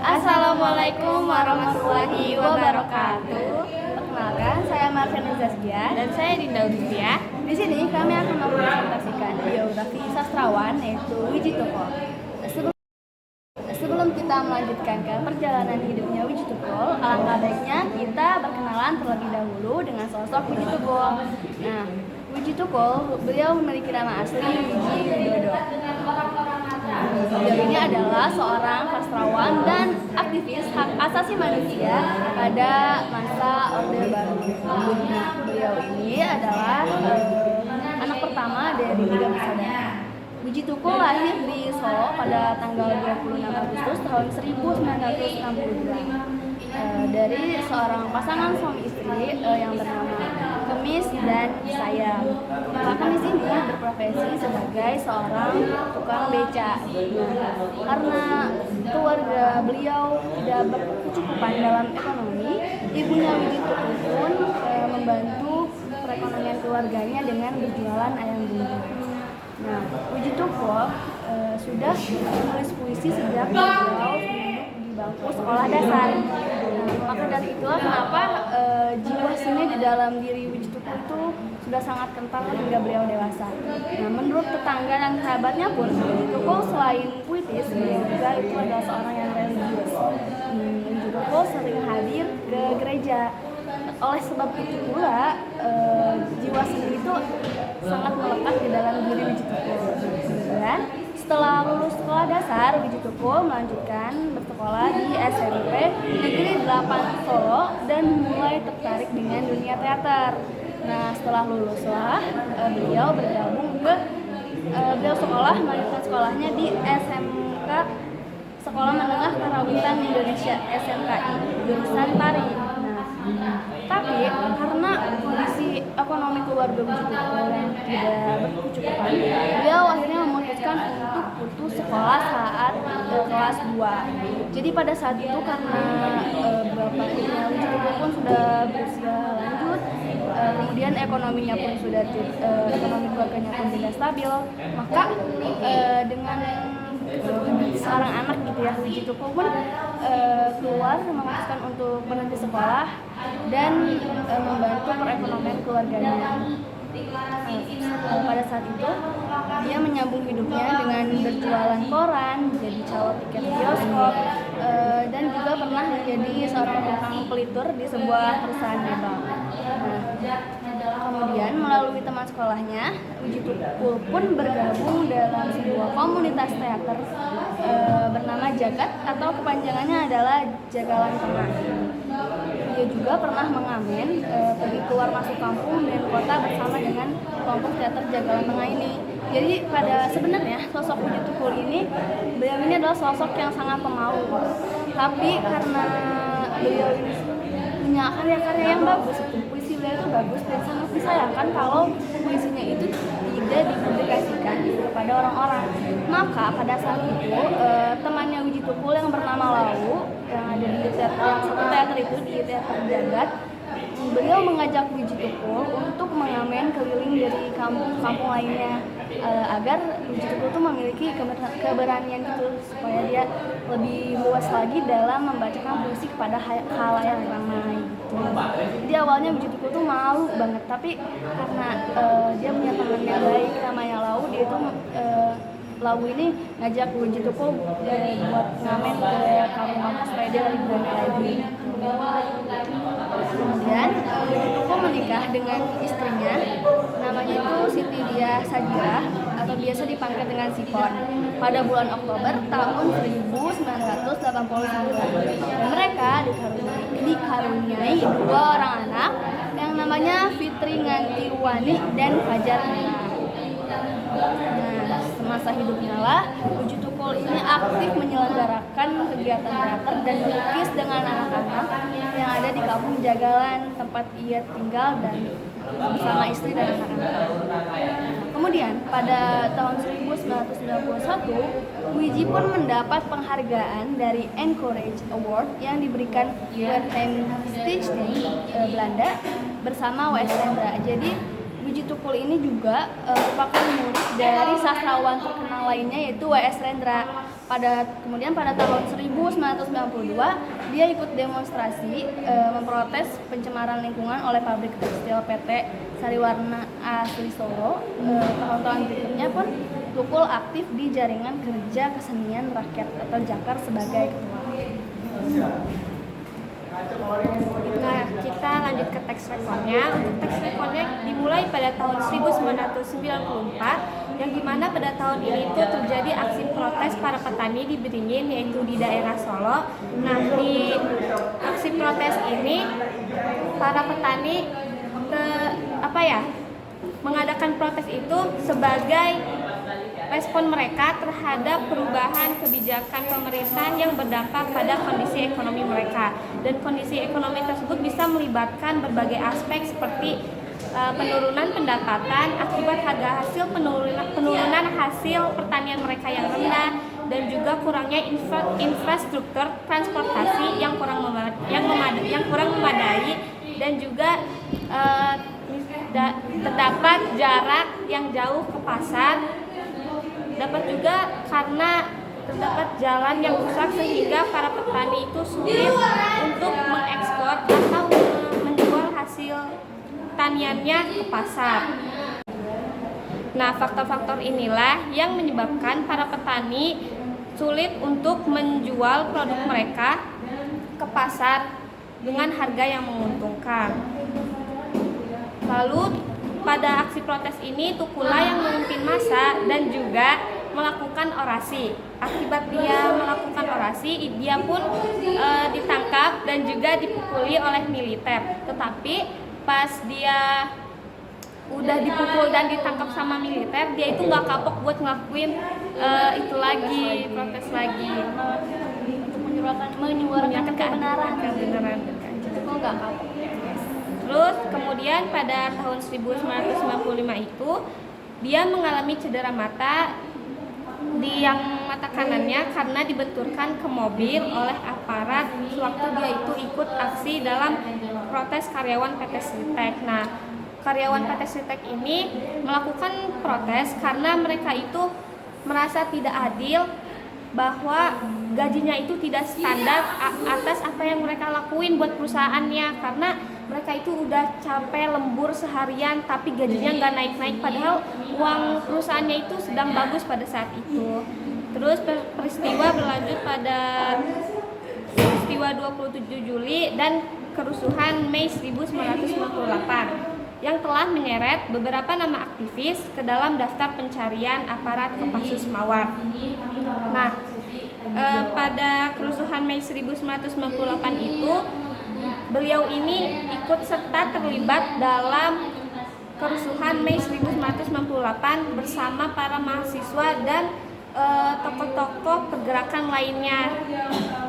Assalamualaikum warahmatullahi wabarakatuh. Perkenalkan, saya Marfian Zazkia Dan saya Dinda Udivia. Di sini kami akan mempresentasikan biografi sastrawan yaitu Wiji Tukul. Sebelum kita melanjutkan ke perjalanan hidupnya Wiji Tukul, alangkah baiknya kita berkenalan terlebih dahulu dengan sosok Wiji Tukul. Nah, Wiji Tukul, beliau memiliki nama asli Wiji Widodo. Beliau ini adalah seorang sastrawan dan aktivis hak asasi manusia pada masa Orde Baru. Nah, beliau ini adalah anak pertama dari 3 bersaudara. Wiji Tukul lahir di Solo pada tanggal 26 Agustus tahun 1962 dari seorang pasangan suami istri yang bernama Kemis dan Sayang. Kemis ini berprofesi sebagai seorang tukang beca. Karena keluarga beliau tidak berkecukupan dalam ekonomi, ibunya Wiji Tukul pun membantu perekonomian keluarganya dengan berjualan ayam bunga. Nah, Wiji Tukul sudah menulis puisi sejak beliau di bangku sekolah dasar. Maka dari itulah kenapa jiwa seni di dalam diri Wiji Tukul itu sudah sangat kental hingga beliau dewasa. Nah, menurut tetangga dan sahabatnya pun, Wiji Tukul selain puitis, beliau juga itu adalah seorang yang religius. Wiji Tukul sering hadir ke gereja. Oleh sebab itu pula, jiwa seni itu sangat melekat di dalam diri Wiji Tukul. Kemudian setelah lulus sekolah dasar, Wiji Tukul melanjutkan bersekolah di SMP Negeri 8 Solo dan mulai tertarik dengan dunia teater. Nah, setelah luluslah beliau bergabung ke beliau melanjutkan sekolahnya di SMK Sekolah Menengah Karawitan Indonesia SMKI jurusan tari. Tapi karena kondisi ekonomi keluarga Wiji Tukul yang tidak berkecukupan, beliau akhirnya memutuskan untuk putus sekolah saat kelas 2. Jadi pada saat itu karena bapaknya Wiji Tukul pun sudah berusia lanjut, kemudian ekonominya pun sudah ekonomi keluarganya pun tidak stabil, maka dengan seorang anak gitu ya, Wiji Tukul pun keluar memutuskan untuk berhenti sekolah dan membantu perekonomian keluarganya. Pada saat itu dia menyambung hidupnya dengan berjualan koran, jadi calo tiket bioskop, dan juga pernah menjadi seorang tukang pelitur di sebuah perusahaan mebel. Kemudian melalui teman sekolahnya, Wiji Tukul pun bergabung dalam sebuah komunitas teater bernama Jagat atau kepanjangannya adalah Jagalan Tengah. Dia juga pernah mengamen, pergi keluar masuk kampung dan kota bersama dengan kelompok teater Jagalan Tengah ini. Jadi sebenarnya sosok Wiji Tukul ini, beliau ini adalah sosok yang sangat pemalu. Tapi karena beliau ini punya karya-karya yang bagus, puisi beliau itu bagus dan sangat disayangkan kalau puisinya itu tidak dipublikasikan kepada orang-orang. Maka pada saat itu temannya Wiji Tukul yang bernama Lau yang ada di satu teater itu di teater Jagat, beliau mengajak Wiji Tukul untuk mengamen keliling dari kampung-kampung lainnya agar Wiji Tukul itu memiliki keberanian gitu supaya dia lebih luas lagi dalam membacakan puisi kepada khalayak ramai gitu. Jadi awalnya Wiji Tukul tuh malu banget, tapi karena dia punya teman yang baik namanya Lau, dia itu Lau ini ngajak Wiji Tukul buat ngamen ke kampung-kampung supaya dia lebih berani lagi. Kemudian Wiji Tukul menikah dengan istrinya, namanya itu Siti Dia Sajira atau biasa dipanggil dengan Sipon, pada bulan Oktober tahun 1989. Dan mereka dikaruniai 2 orang anak yang namanya Fitri Ngantiwani dan Fajar Nina. Nah, semasa hidupnya lah Wiji Tukul ini aktif menyelenggarakan kegiatan teater dan melukis dengan anak-anak yang ada di kampung Jagalan tempat ia tinggal dan bersama istri dan anak-anak. Kemudian pada tahun 1991 Wiji pun mendapat penghargaan dari Encourage Award yang diberikan Wertheim Stichting Belanda bersama W.S. Rendra. Jadi Wiji Tukul ini juga merupakan murid dari sastrawan terkenal lainnya yaitu W.S. Rendra. Kemudian pada tahun 1992 dia ikut demonstrasi memprotes pencemaran lingkungan oleh pabrik tekstil PT Sariwarna Asli Solo. Tahun-tahun berikutnya pun Tukul aktif di jaringan kerja kesenian rakyat atau Jakar sebagai ketua. Nah, kita lanjut ke teks rekonnya. Untuk teks rekonnya dimulai pada tahun 1994, yang dimana pada tahun ini itu terjadi aksi protes para petani di Beringin, yaitu di daerah Solo. Nah, di aksi protes ini para petani mengadakan protes itu sebagai respon mereka terhadap perubahan kebijakan pemerintahan yang berdampak pada kondisi ekonomi mereka. Dan kondisi ekonomi tersebut bisa melibatkan berbagai aspek seperti penurunan pendapatan akibat penurunan hasil pertanian mereka yang rendah, dan juga kurangnya infrastruktur transportasi yang kurang memadai, dan juga terdapat jarak yang jauh ke pasar. Dapat juga karena terdapat jalan yang rusak sehingga para petani itu sulit untuk mengekspor atau menjual hasil taniannya ke pasar. Nah, faktor-faktor inilah yang menyebabkan para petani sulit untuk menjual produk mereka ke pasar dengan harga yang menguntungkan. Lalu pada aksi protes ini Tukula yang memimpin massa dan juga melakukan orasi. Akibat dia melakukan orasi, dia pun ditangkap dan juga dipukuli oleh militer. Tetapi pas dia udah dipukul dan ditangkap sama militer, dia itu nggak kapok buat ngelakuin itu lagi, protes lagi, untuk menyuarakan kebenaran. Itu kok nggak kapok. Terus kemudian pada tahun 1995 itu dia mengalami cedera mata di yang mata kanannya karena dibenturkan ke mobil oleh aparat sewaktu dia itu ikut aksi dalam protes karyawan PT Sritek. Nah, karyawan PT Sritek ini melakukan protes karena mereka itu merasa tidak adil bahwa gajinya itu tidak standar atas apa yang mereka lakuin buat perusahaannya, karena mereka itu udah capek lembur seharian tapi gajinya nggak naik-naik, padahal uang perusahaannya itu sedang bagus pada saat itu. Terus peristiwa berlanjut pada peristiwa 27 Juli dan kerusuhan Mei 1998 yang telah menyeret beberapa nama aktivis ke dalam daftar pencarian aparat Kopassus Mawar. Nah, pada kerusuhan Mei 1998 itu beliau ini ikut serta terlibat dalam kerusuhan Mei 1998 bersama para mahasiswa dan tokoh-tokoh pergerakan lainnya,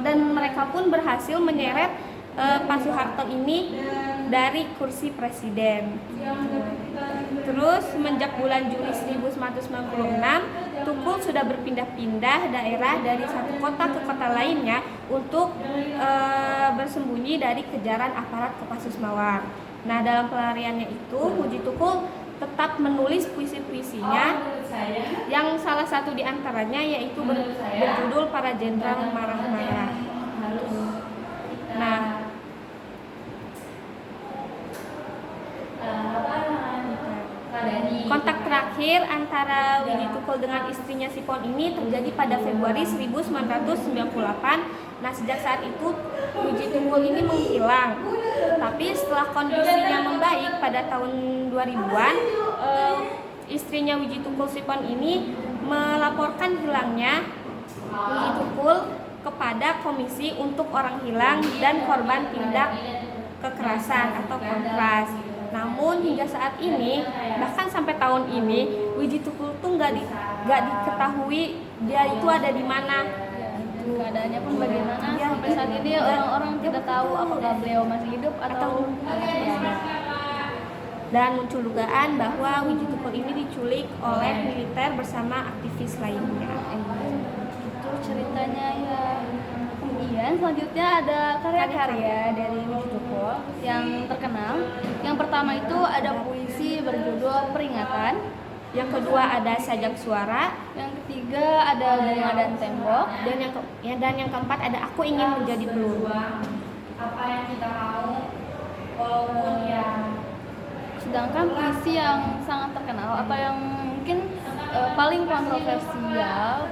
dan mereka pun berhasil menyeret Pak Soeharto ini dari kursi presiden. Terus semenjak bulan Juli 1996, Tukul sudah berpindah-pindah daerah dari satu kota ke kota lainnya untuk bersembunyi dari kejaran aparat Kopassus Mawar. Nah, dalam pelariannya itu Puji Tukul tetap menulis puisi-puisinya yang salah satu diantaranya yaitu berjudul Para Jenderal Marah-Marah. Nah, kontak terakhir antara Widji Tukul dengan istrinya Sipon ini terjadi pada Februari 1998. Nah, sejak saat itu Widji Tukul ini menghilang. Tapi setelah kondisinya membaik pada tahun 2000-an, istrinya Widji Tukul Sipon ini melaporkan hilangnya Widji Tukul kepada Komisi untuk Orang Hilang dan Korban Tindak Kekerasan atau Kontras. Namun hingga saat ini, bahkan sampai tahun ini, Widji Tukul tuh nggak diketahui dia itu ada di mana. Keadaannya pun bagaimana sampai saat ini orang-orang tidak tahu apakah beliau masih hidup atau dan muncul dugaan bahwa Widji Tukul ini diculik oleh militer bersama aktivis lainnya. Itu ceritanya ya. Kemudian selanjutnya ada karya-karya dari Widji Tukul yang terkenal. Yang pertama itu ada puisi berjudul Peringatan. yang kedua ada sajak suara, yang ketiga ada bunga dan tembok, dan yang keempat ada aku ingin menjadi peluru. Apa yang kita mau, walaupun ya. Sedangkan puisi yang sangat terkenal atau yang mungkin paling kontroversial,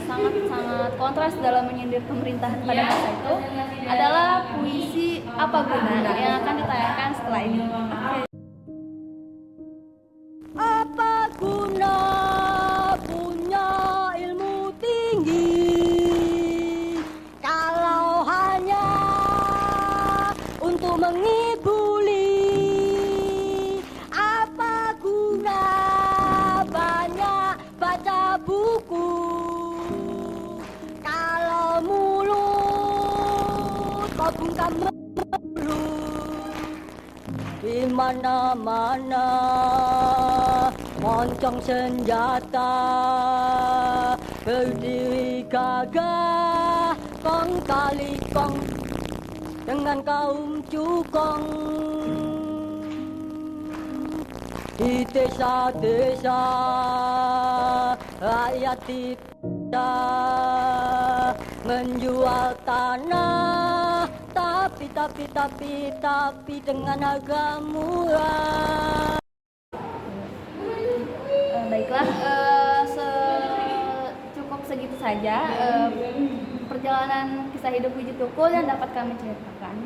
sangat-sangat kontras dalam menyindir pemerintahan pada masa itu adalah puisi Apa Guna yang akan ditayangkan setelah ini. Apa guna punya ilmu tinggi kalau hanya untuk mengibuli? Apa guna banyak baca buku kalau mulut kau bungkam di mana-mana moncong senjata berdiri gagah kong kali kong dengan kaum cukong di desa-desa rakyat tidak menjual tanah tapi dengan harga murah. Baiklah, cukup segitu saja perjalanan kisah hidup Wiji Tukul yang dapat kami ceritakan.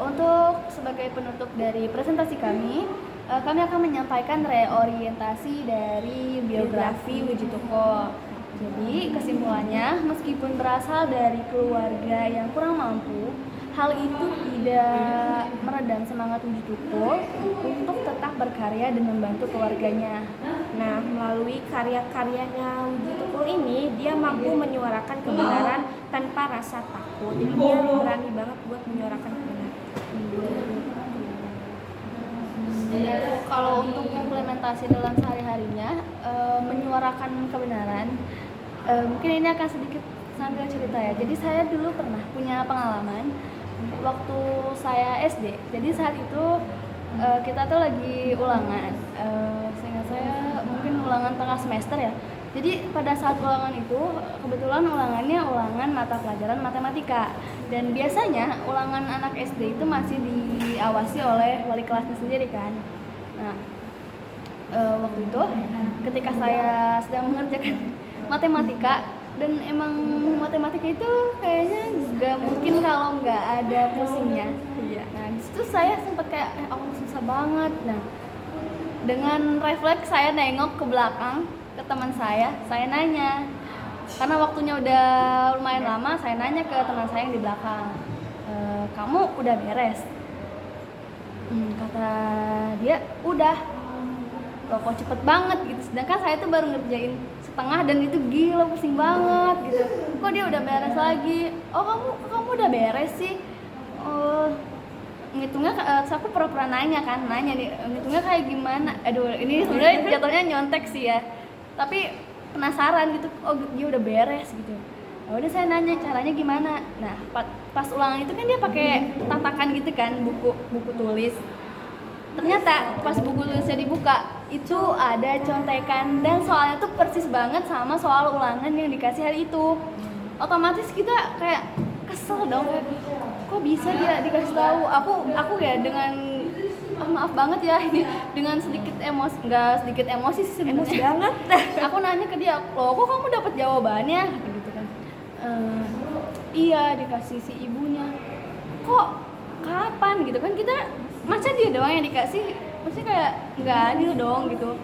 Untuk sebagai penutup dari presentasi kami akan menyampaikan reorientasi dari biografi Wiji Tukul. Jadi kesimpulannya, meskipun berasal dari keluarga yang kurang mampu, hal itu tidak meredam semangat Wiji Tukul untuk tetap berkarya dan membantu keluarganya. Nah, melalui karya-karyanya Wiji Tukul ini, dia mampu menyuarakan kebenaran tanpa rasa takut. Jadi dia berani banget buat menyuarakan kebenaran. Kalau untuk implementasi dalam sehari-harinya, menyuarakan kebenaran, mungkin ini akan sedikit sambil cerita ya. Jadi saya dulu pernah punya pengalaman waktu saya SD. Jadi saat itu kita tuh lagi ulangan, seingat saya mungkin ulangan tengah semester ya. Jadi pada saat ulangan itu kebetulan ulangannya ulangan mata pelajaran matematika, dan biasanya ulangan anak SD itu masih diawasi oleh wali kelasnya sendiri kan. Nah, waktu itu ketika saya sedang mengerjakan matematika, dan emang matematika itu kayaknya nggak mungkin kalau nggak ada pusingnya. Nah disitu saya sempat kayak Allah susah banget. Nah dengan refleks saya nengok ke belakang ke teman saya nanya, karena waktunya udah lumayan lama, saya nanya ke teman saya yang di belakang, kamu udah beres? Kata dia udah. Loh, kok cepet banget gitu, sedangkan saya tuh baru ngerjain setengah dan itu gila pusing banget gitu. Kok dia udah beres lagi? Oh kamu udah beres sih? Oh, ngitungnya aku pura-pura nanya nih, ngitungnya kayak gimana? Aduh, ini sebenarnya jatuhnya nyontek sih ya, tapi penasaran gitu. Oh dia udah beres gitu. Udah saya nanya caranya gimana. Nah pas ulangan itu kan dia pakai tatakan gitu kan, buku tulis. Ternyata pas buku tulisnya dibuka itu ada contekan, dan soalnya tuh persis banget sama soal ulangan yang dikasih hari itu. Otomatis kita kayak kesel dong, kok bisa dia dikasih tahu. Aku ya dengan maaf banget ya ini dengan sedikit emosi, nggak sedikit emosi sih sebenarnya. Emosi banget. Aku nanya ke dia, loh kok kamu dapat jawabannya gitu kan. Iya, dikasih si ibunya. Kok kapan gitu kan, kita masa dia doang yang dikasih, maksudnya kayak nggak adil dong gitu.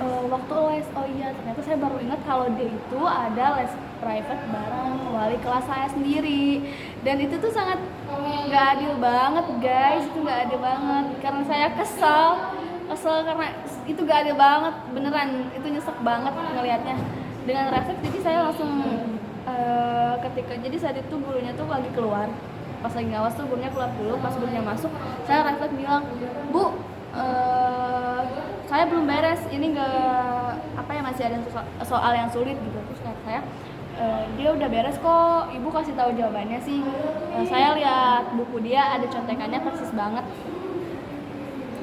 Waktu les, oh iya ternyata saya baru ingat kalau dia itu ada les private bareng wali kelas saya sendiri, dan itu tuh sangat nggak adil banget guys, itu nggak adil banget. Karena saya kesel karena itu nggak adil banget beneran, itu nyesek banget ngelihatnya. Dengan refleks jadi saya langsung jadi saat itu gurunya tuh lagi keluar, pas lagi ngawas tuh gurunya keluar dulu. Pas gurunya masuk, saya refleks bilang, Bu, saya belum beres, ini masih ada soal yang sulit gitu. Terus kata saya, dia udah beres kok, ibu kasih tahu jawabannya sih. Saya lihat buku dia ada contekannya persis banget.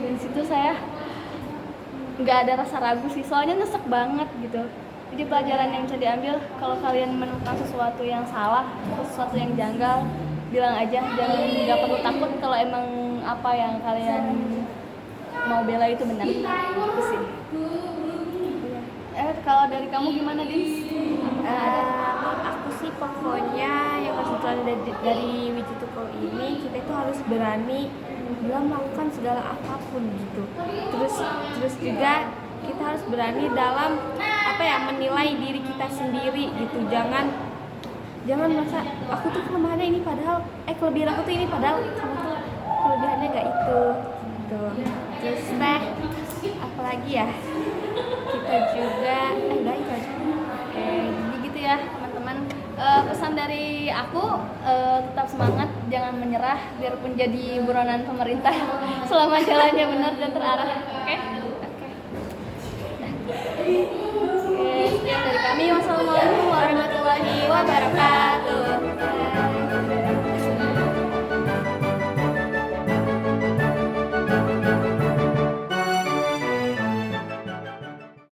Dan situ saya nggak ada rasa ragu sih, soalnya nyesek banget gitu. Jadi pelajaran yang bisa diambil, kalau kalian menemukan sesuatu yang salah, sesuatu yang janggal, bilang aja, jangan, nggak perlu takut kalau emang apa yang kalian mau bela itu benar. Itu sih. Kalau dari kamu gimana, Dis? Aku sih pokoknya yang harus ditelan dari Wiji Tukul ini, kita itu harus berani dalam melakukan segala apapun gitu. Terus juga kita harus berani dalam menilai diri kita sendiri gitu. Jangan merasa aku tuh kelemahannya ini padahal kelebihan aku tuh ini padahal kamu tuh kelebihannya gak itu gitu. Terus apalagi ya, kita juga udah itu aja. Oke, jadi gitu ya teman-teman. Pesan dari aku, tetap semangat, jangan menyerah, biarpun jadi buronan pemerintah selama jalannya benar dan terarah. Oke? Oke, sekian dari kami. Wassalamualaikum warahmatullahi wabarakatuh.